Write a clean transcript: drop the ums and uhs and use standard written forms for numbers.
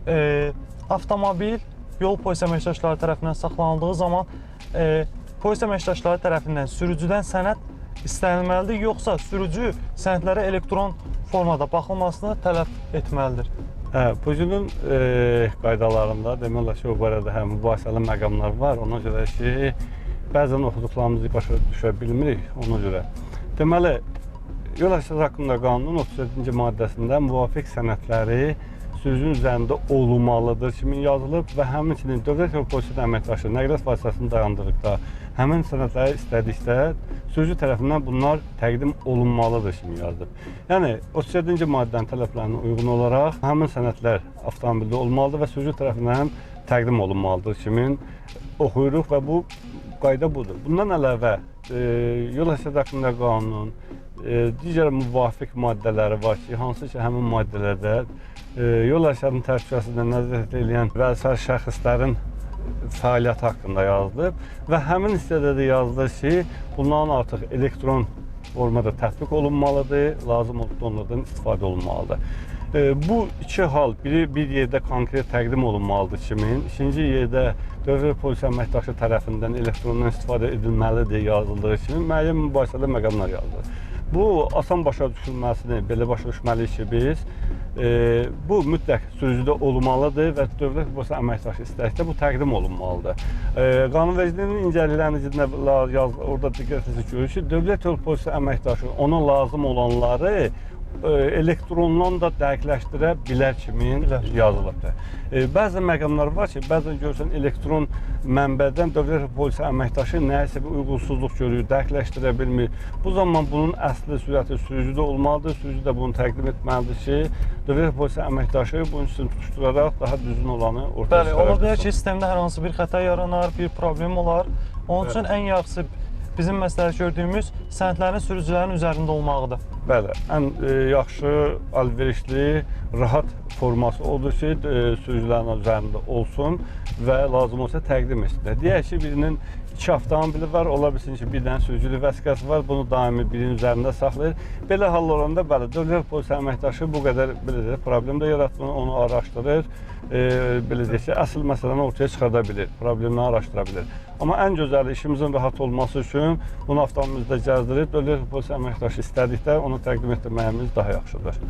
avtomobil yol polis əməkdaşları tərəfindən saxlanıldığı zaman polis əməkdaşları tərəfindən sürücüdən sənəd istənilməlidir, yoxsa sürücü sənədlərə elektron formada baxılmasını tələb etməlidir? Bu günün qaydalarında demək olar ki, o barədə mübahisəli məqamlar var. Ona görə ki, bəzən oxuduqlarımızı başa düşə bilmirik ona görə. Deməli, Yol Hərəkəti haqqında qanunun 37-ci maddəsində müvafiq sənədləri sürücünün üzərində olmalıdır kimi yazılıb və həmçinin dövlət yol polisinin əməkdaşı nəqliyyat vasitəsini dayandırdıqda həmin sənədləri istədikdə sürücü tərəfindən bunlar təqdim olunmalıdır kimi yazılıb. Yəni 37-ci maddənin tələblərinə uyğun olaraq həmin sənədlər avtomobildə olmalıdır və sürücü tərəfindən təqdim olunmalıdır kimi oxuyuruq və bu qayda budur. Bundan əlavə Yol Hərəkəti haqqında qanunun digər müvafiq maddələri var ki, hansı ki həmin maddələrdə yol hərəkətinin təhlükəsizliyinə nəzarət edən vəsair şəxslərin fəaliyyəti haqqında yazılıb və həmin hissədə də yazılır ki, bunların artıq elektron formada tətbiq olunmalıdır, lazım olduqda onlardan istifadə olunmalıdır. Bu iki hal, biri bir yerdə konkret təqdim olunmalıdır kimin, ikinci yerdə dövlət polis əməkdaşı tərəfindən elektrondan istifadə edilməlidir yazıldığı kimi müəyyən mübahisəli məqamlar yazılır. Bu, asan başa düşülməsini belə başa düşməliyik ki, biz bu mütləq sürücüdə olmalıdır və dövlət polis əməkdaşı istəkdə bu təqdim olunmalıdır. Qanunvericiliyin incəliklərini orada diqqət edirsiniz ki, dövlət yol polisi əməkdaşı ona lazım olanları elektrondan da dəqiqləşdirə bilər kimi yazılıbdır. Bəzən məqamlar var ki, bəzən görürsən elektron mənbədən dövlət polisi əməkdaşı nəyisə bir uyğunsuzluq görür, dəqiqləşdirə bilmir. Bu zaman bunun əsli sürəti sürücüdə olmalıdır, sürücü də bunu təqdim etməlidir ki, dövlət polisi əməkdaşı bunun üçün tutuşduraraq daha düzgün olanı ortaya çıxarır. Ola bilər ki, sistemdə hər hansı bir xəta yaranar, bir problem olar. Onun üçün ən yaxşısı bizim məsləhət gördüyümüz sənədlərin sürücülərin üzərində olmağıdır. Bəli, ən yaxşı, əlverişli, rahat forması odur ki, sürücülərin üzərində olsun və lazım olsa təqdim etsinlər. Deyək ki, birinin 2 avtomobili var, ola bilsin ki, bir dənə sürücülük vəsiqəsi var, bunu daimi birinin üzərində saxlayır. Belə hal olanda, bəli, dövlət polisi əməkdaşı bu qədər problem də yaratmır, onu araşdırır, belə deyək ki, əsl məsələni ortaya çıxarda bilir, problemini araşdıra bilir. Amma ən gözəli işimizin rahat olması üçün bunu avtomobilimizdə gəzdirib, dövlət polisi əməkdaşı istədikdə onu təqdim etdirməyimiz daha yaxşıdır.